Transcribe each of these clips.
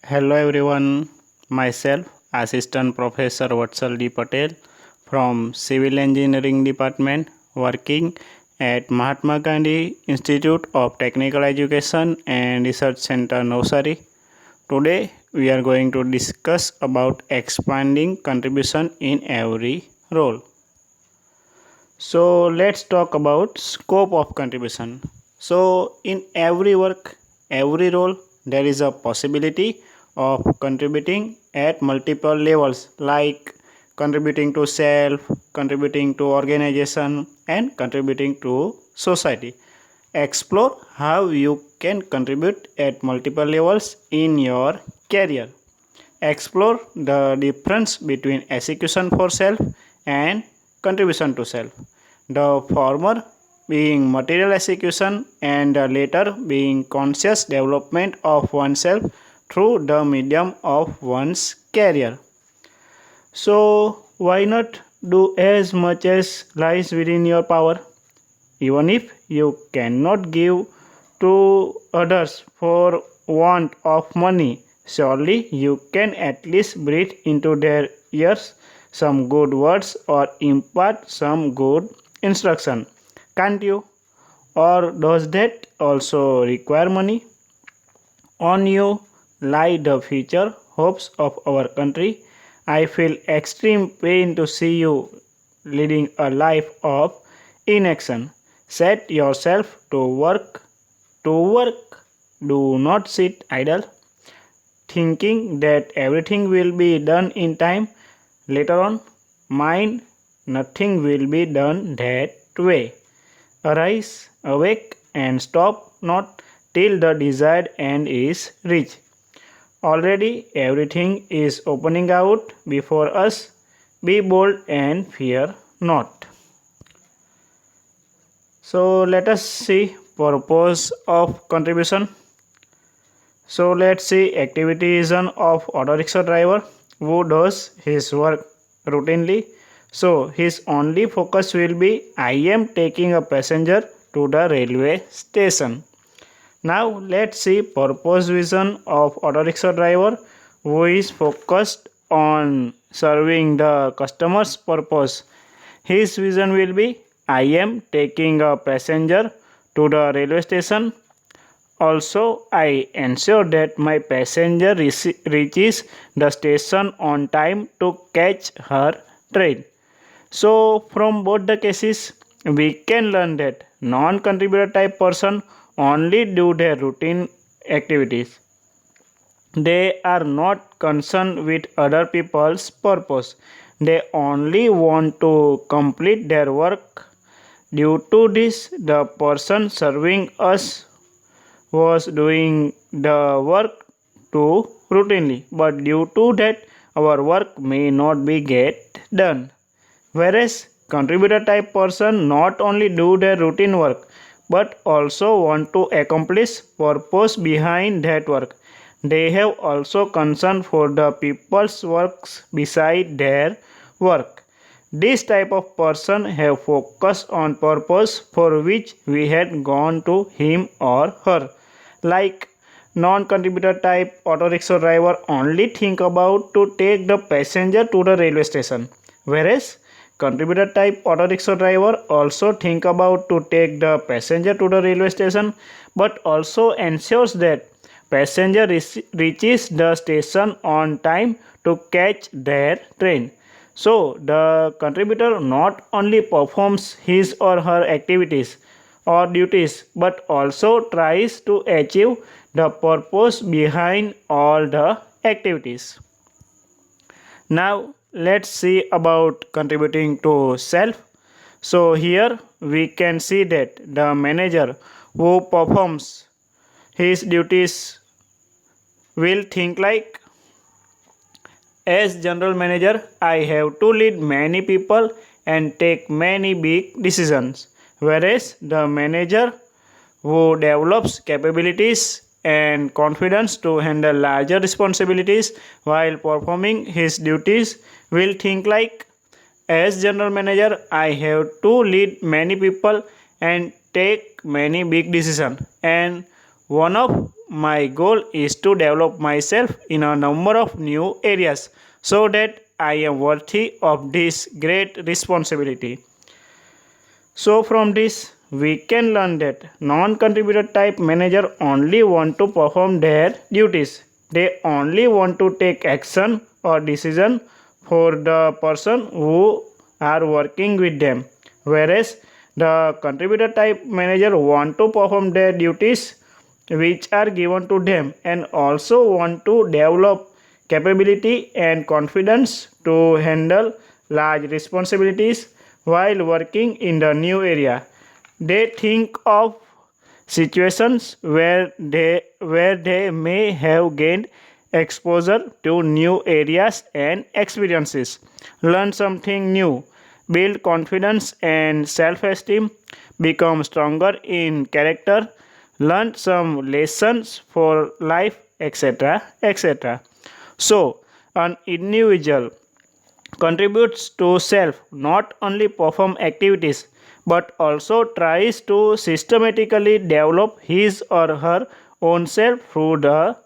Hello everyone, myself Assistant Professor Vatsal Patel from Civil Engineering Department working at Mahatma Gandhi Institute of Technical Education and Research Center Navsari. Today we are going to discuss about expanding contribution in every role. So let's talk about scope of contribution. So in every work, every role, there is a possibility of contributing at multiple levels like contributing to self, contributing to organization and contributing to society. Explore how you can contribute at multiple levels in your career. Explore the difference between execution for self and contribution to self. The former being material execution and the latter being conscious development of oneself through the medium of one's career. So, why not do as much as lies within your power? Even if you cannot give to others for want of money, surely you can at least breathe into their ears some good words or impart some good instruction. Can't you? Or does that also require money? On you lie the future hopes of our country. I feel extreme pain to see you leading a life of inaction. Set yourself to work. To work. Do not sit idle, thinking that everything will be done in time. Later on, mind, nothing will be done that way. Arise, awake, and stop not till the desired end is reached. Already everything is opening out before us. Be bold and fear not. So let us see purpose of contribution. So let's see activitism of auto rickshaw driver who does his work routinely. So his only focus will be I am taking a passenger to the railway station. Now let's see purpose vision of auto rickshaw driver who is focused on serving the customer's purpose. His vision will be I am taking a passenger to the railway station. Also, I ensure that my passenger reaches the station on time to catch her train. So, from both the cases, we can learn that non-contributor type person only do their routine activities. They are not concerned with other people's purpose. They only want to complete their work. Due to this, the person serving us was doing the work too routinely, but due to that, our work may not be get done. Whereas contributor type person not only do their routine work but also want to accomplish purpose behind that work. They have also concern for the people's works beside their work. This type of person have focus on purpose for which we had gone to him or her. Like non-contributor type auto rickshaw driver only think about to take the passenger to the railway station, whereas contributor type auto rickshaw driver also think about to take the passenger to the railway station but also ensures that passenger reaches the station on time to catch their train. So the contributor not only performs his or her activities or duties but also tries to achieve the purpose behind all the activities. Now let's see about contributing to self. So here we can see that the manager who performs his duties will think like as general manager I have to lead many people and take many big decisions, whereas the manager who develops capabilities and confidence to handle larger responsibilities while performing his duties will think like as general manager I have to lead many people and take many big decisions, and one of my goal is to develop myself in a number of new areas so that I am worthy of this great responsibility. So from this, we can learn that non-contributor type manager only want to perform their duties. They only want to take action or decision for the person who are working with them. Whereas the contributor type manager want to perform their duties which are given to them and also want to develop capability and confidence to handle large responsibilities while working in the new area. They think of situations where they may have gained exposure to new areas and experiences, learn something new, build confidence and self-esteem, become stronger in character, learn some lessons for life, etc. etc. So, an individual contributes to self not only perform activities but also tries to systematically develop his or her own self through the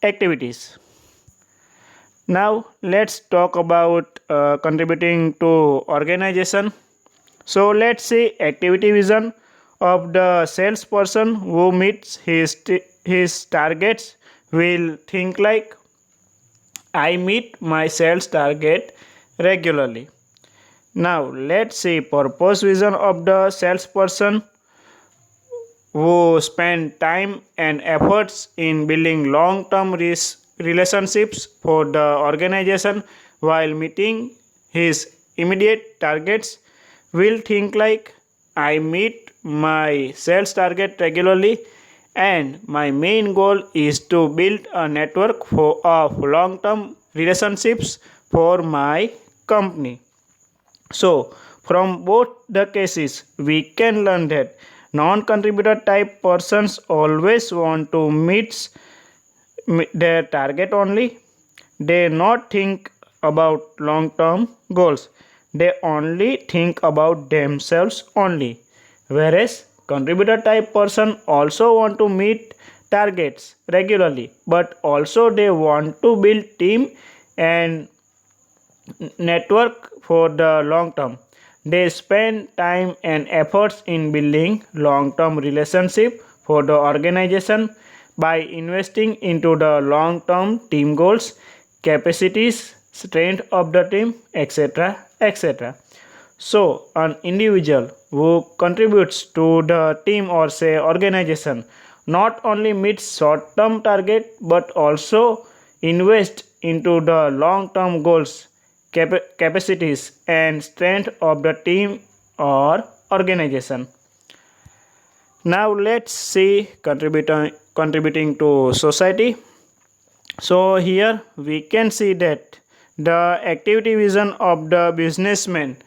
activities. Now let's talk about contributing to organization. So let's see activity vision of the salesperson who meets his targets will think like I meet my sales target regularly. Now let's see purpose vision of the salesperson who spend time and efforts in building long-term relationships for the organization while meeting his immediate targets will think like I meet my sales target regularly and my main goal is to build a network of long-term relationships for my company. So, from both the cases, we can learn that non-contributor type persons always want to meet their target only. They not think about long-term goals. They only think about themselves only. Whereas contributor type person also want to meet targets regularly, but also they want to build team and network for the long term. They spend time and efforts in building long term relationship for the organization by investing into the long term team goals, capacities, strength of the team, etc. etc. So, an individual who contributes to the team or say organization not only meets short term target but also invest into the long term goals, capacities and strength of the team or organization. Now let's see contributing to society. So here we can see that the activity vision of the businessman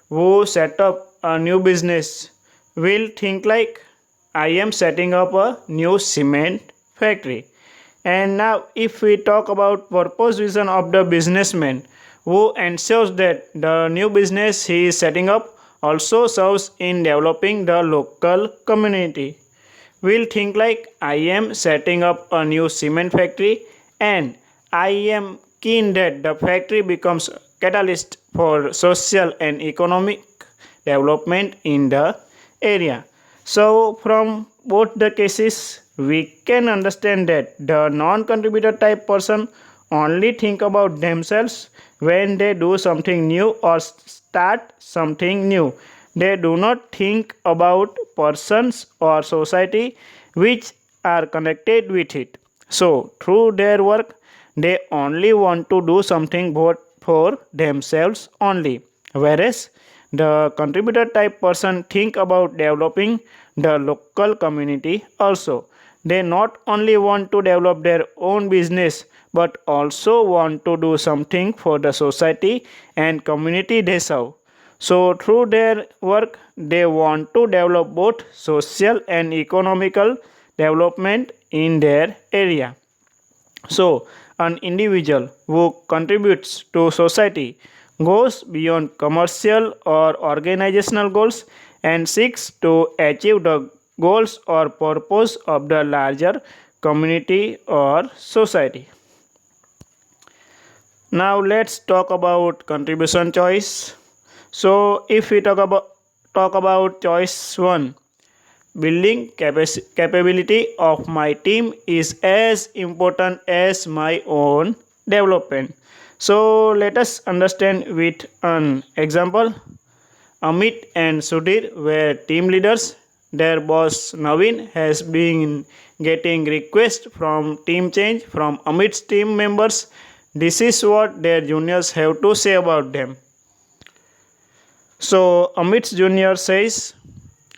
who set up a new business will think like I am setting up a new cement factory. And now if we talk about purpose vision of the businessman who ensures that the new business he is setting up also serves in developing the local community will think like I am setting up a new cement factory and I am keen that the factory becomes catalyst for social and economic development in the area. So from both the cases we can understand that the non-contributor type person only think about themselves when they do something new or start something new. They do not think about persons or society which are connected with it. So, through their work, they only want to do something for themselves only. Whereas the contributor type person think about developing the local community also. They not only want to develop their own business but also want to do something for the society and community they serve. So, through their work, they want to develop both social and economical development in their area. So, an individual who contributes to society goes beyond commercial or organizational goals and seeks to achieve the goals or purpose of the larger community, or society. Now let's talk about contribution choice. So if we talk about choice 1, building capability of my team is as important as my own development. So let us understand with an example. Amit and Sudhir were team leaders. Their boss Naveen has been getting requests from team change from Amit's team members. This is what their juniors have to say about them. So Amit's junior says,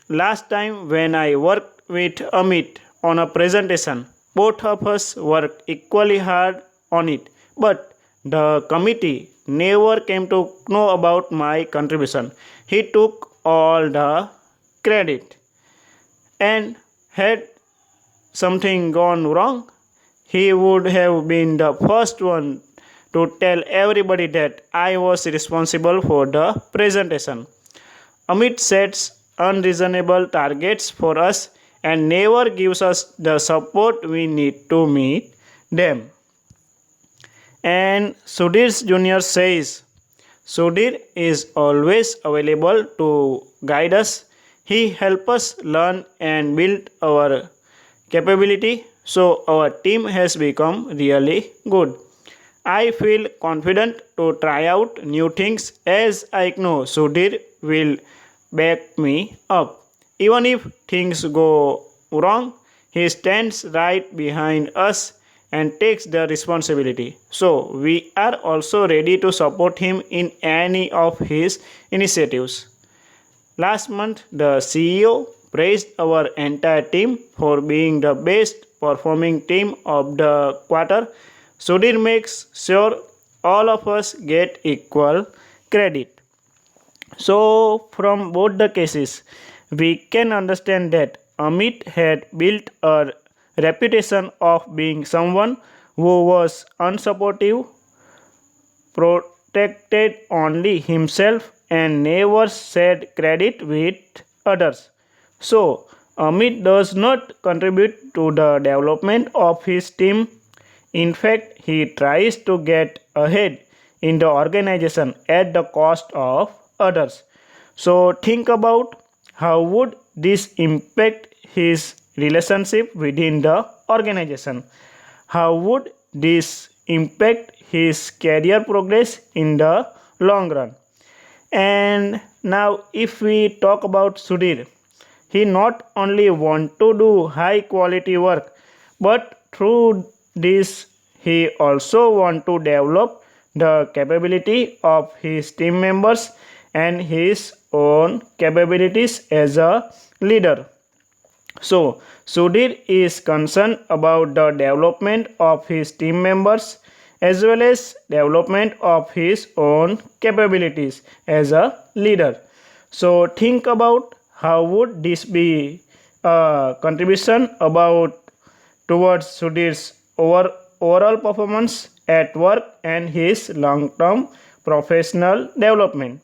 last time when I worked with Amit on a presentation, both of us worked equally hard on it, but the committee never came to know about my contribution. He took all the credit. And had something gone wrong, he would have been the first one to tell everybody that I was responsible for the presentation. Amit sets unreasonable targets for us and never gives us the support we need to meet them. And Sudhir's junior says, Sudhir is always available to guide us. He helps us learn and build our capability, so our team has become really good. I feel confident to try out new things as I know Sudhir will back me up. Even if things go wrong, he stands right behind us and takes the responsibility. So we are also ready to support him in any of his initiatives. Last month, the CEO praised our entire team for being the best performing team of the quarter. Sudhir makes sure all of us get equal credit. So, from both the cases, we can understand that Amit had built a reputation of being someone who was unsupportive, protected only himself, and never shared credit with others. So, Amit does not contribute to the development of his team. In fact, he tries to get ahead in the organization at the cost of others. So, think about how would this impact his relationship within the organization? How would this impact his career progress in the long run? And now, if we talk about Sudhir, he not only want to do high quality work, but through this he also want to develop the capability of his team members and his own capabilities as a leader. So, Sudhir is concerned about the development of his team members as well as development of his own capabilities as a leader. So, think about how would this be a contribution about towards Sudhir's overall performance at work and his long-term professional development.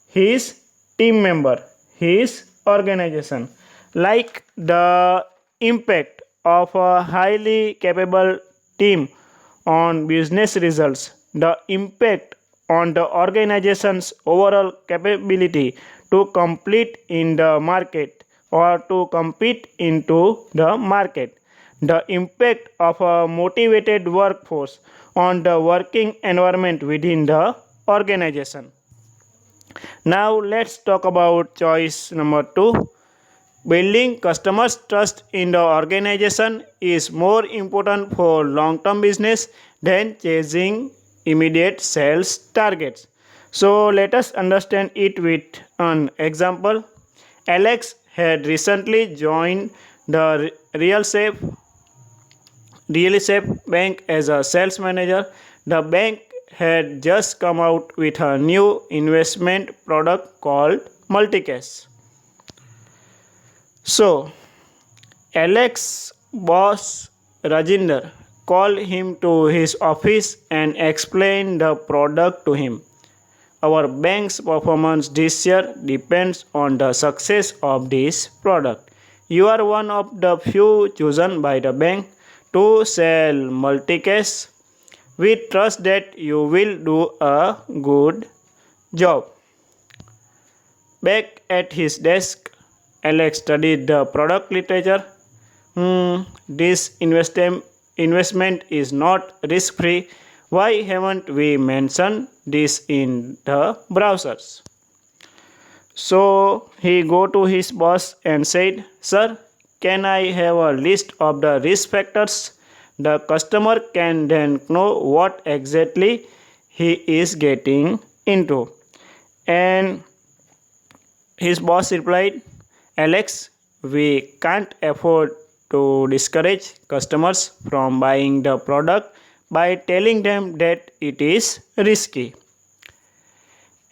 His team member, his organization, like the impact of a highly capable team on business results, the impact on the organization's overall capability to compete in the market or to compete into the market, the impact of a motivated workforce on the working environment within the organization. Now let's talk about choice number 2. Building customers' trust in the organization is more important for long term business than chasing immediate sales targets. So let us understand it with an example. Alex had recently joined the Real Safe Bank as a sales manager. The bank had just come out with a new investment product called Multicash. So, Alex's boss Rajinder called him to his office and explained the product to him. Our bank's performance this year depends on the success of this product. You are one of the few chosen by the bank to sell multi-case. We trust that you will do a good job. Back at his desk, Alex studied the product literature. This investment is not risk free. Why haven't we mentioned this in the browsers? So he go to his boss and said, "Sir, can I have a list of the risk factors?" The customer can then know what exactly he is getting into. And his boss replied, "Alex, we can't afford to discourage customers from buying the product by telling them that it is risky."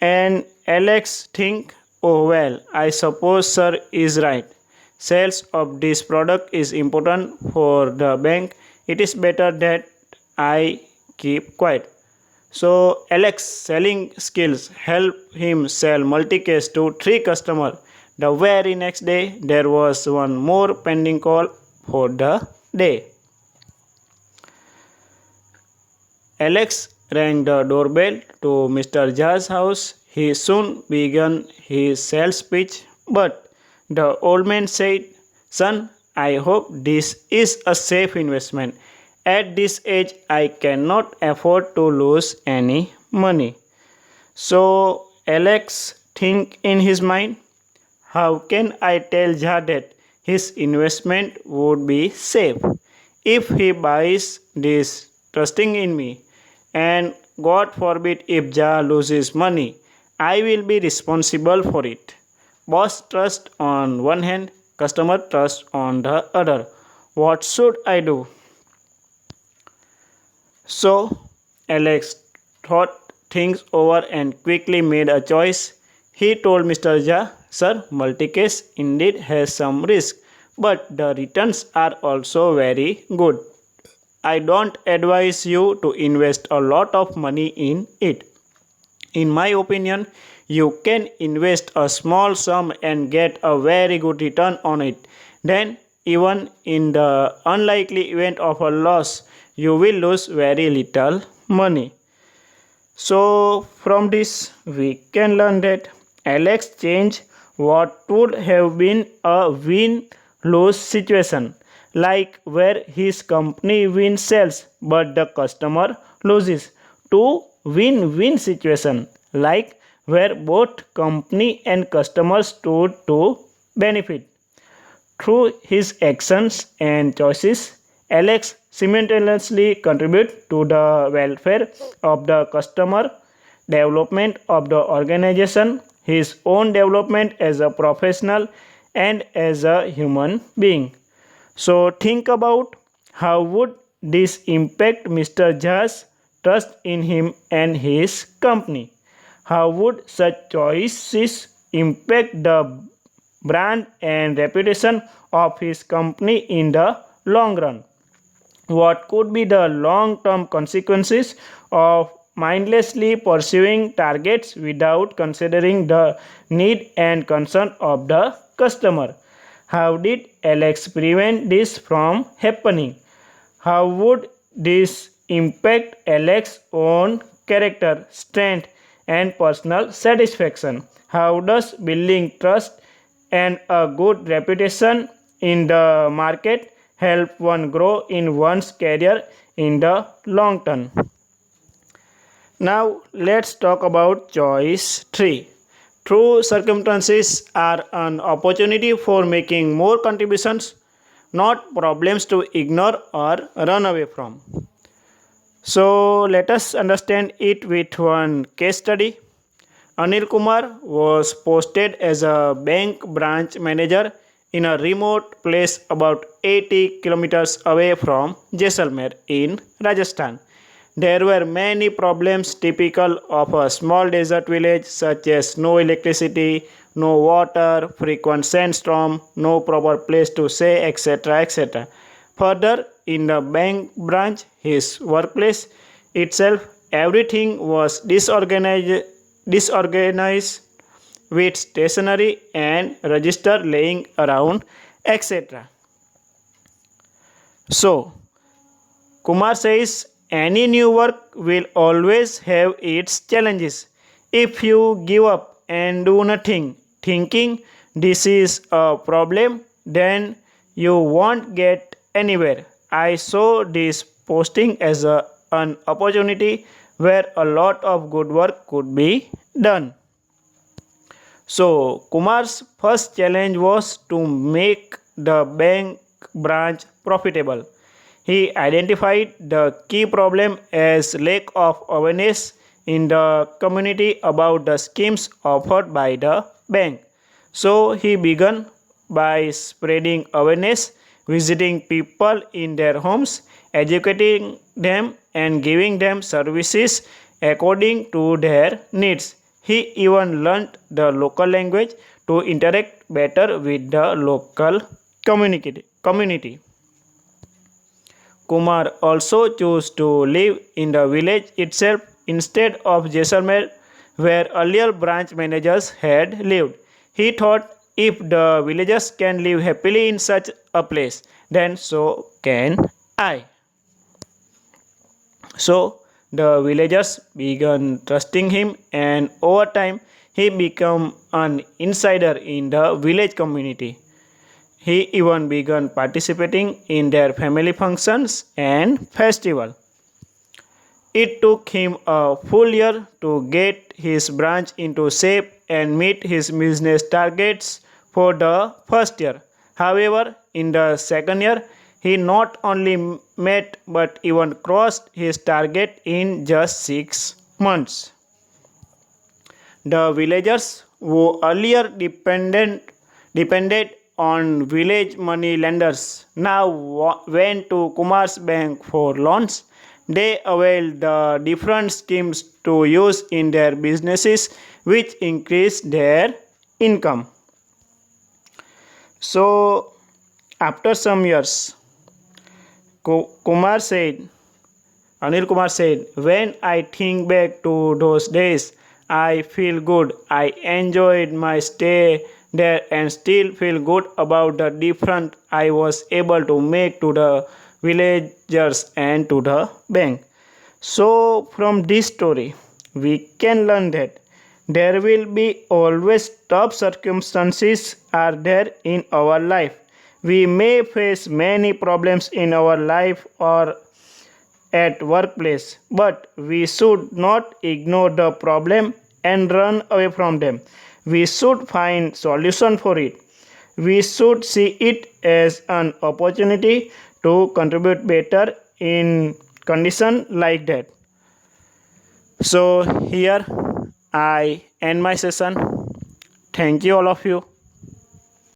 And Alex think, "Oh well, I suppose sir is right. Sales of this product is important for the bank. It is better that I keep quiet." So Alex's selling skills help him sell multi-case to three customers. The very next day there was one more pending call for the day. Alex rang the doorbell to Mr. Jha's house. He soon began his sales pitch, but the old man said, "Son, I hope this is a safe investment. At this age, I cannot afford to lose any money." So Alex think in his mind, "How can I tell Jha that his investment would be safe? If he buys this trusting in me, and God forbid if Jha loses money, I will be responsible for it." Boss trust on one hand, customer trust on the other. What should I do? So Alex thought things over and quickly made a choice. He told Mr. Jha, "Sir, multi-case indeed has some risk, but the returns are also very good. I don't advise you to invest a lot of money in it. In my opinion, you can invest a small sum and get a very good return on it. Then, even in the unlikely event of a loss, you will lose very little money." So, from this, we can learn that Alex changed what would have been a win lose situation, like where his company wins sales but the customer loses, to win win situation, like where both company and customer stood to benefit. Through his actions and choices, Alex simultaneously contributes to the welfare of the customer, development of the organization, his own development as a professional, and as a human being. So think about, how would this impact Mr. Jha's trust in him and his company? How would such choices impact the brand and reputation of his company in the long run? What could be the long term consequences of mindlessly pursuing targets without considering the need and concern of the customer? How did Alex prevent this from happening? How would this impact Alex's own character, strength, and personal satisfaction? How does building trust and a good reputation in the market help one grow in one's career in the long term? Now let's talk about choice 3. True circumstances are an opportunity for making more contributions, not problems to ignore or run away from. So let us understand it with one case study. Anil Kumar was posted as a bank branch manager in a remote place about 80 kilometers away from Jaisalmer in Rajasthan. There were many problems typical of a small desert village, such as no electricity, no water, frequent sandstorm, no proper place to stay, etc. etc. Further, in the bank branch, his workplace itself, everything was disorganized with stationery and register laying around, etc. So, Kumar says any new work will always have its challenges. If you give up and do nothing, thinking this is a problem, then you won't get anywhere. I saw this posting as an opportunity where a lot of good work could be done. So, Kumar's first challenge was to make the bank branch profitable. He identified the key problem as lack of awareness in the community about the schemes offered by the bank. So, he began by spreading awareness, visiting people in their homes, educating them, and giving them services according to their needs. He even learned the local language to interact better with the local community. Kumar also chose to live in the village itself instead of Jaisalmer, where earlier branch managers had lived. He thought if the villagers can live happily in such a place, then so can I. So the villagers began trusting him, and over time he became an insider in the village community. He even began participating in their family functions and festivals. It took him a full year to get his branch into shape and meet his business targets for the first year. However, in the second year, he not only met but even crossed his target in just 6 months. The villagers who earlier depended on village money lenders now went to Kumar's bank for loans. They availed the different schemes to use in their businesses, which increased their income. So, after some years, Kumar said, Anil Kumar said, when I think back to those days, I feel good. I enjoyed my stay there and still feel good about the difference I was able to make to the villagers and to the bank. So, from this story, we can learn that there will be always tough circumstances are there in our life. We may face many problems in our life or at workplace, but we should not ignore the problem and run away from them. We should find solution for it. We should see it as an opportunity to contribute better in condition like that. So here I end my session. Thank you all of you.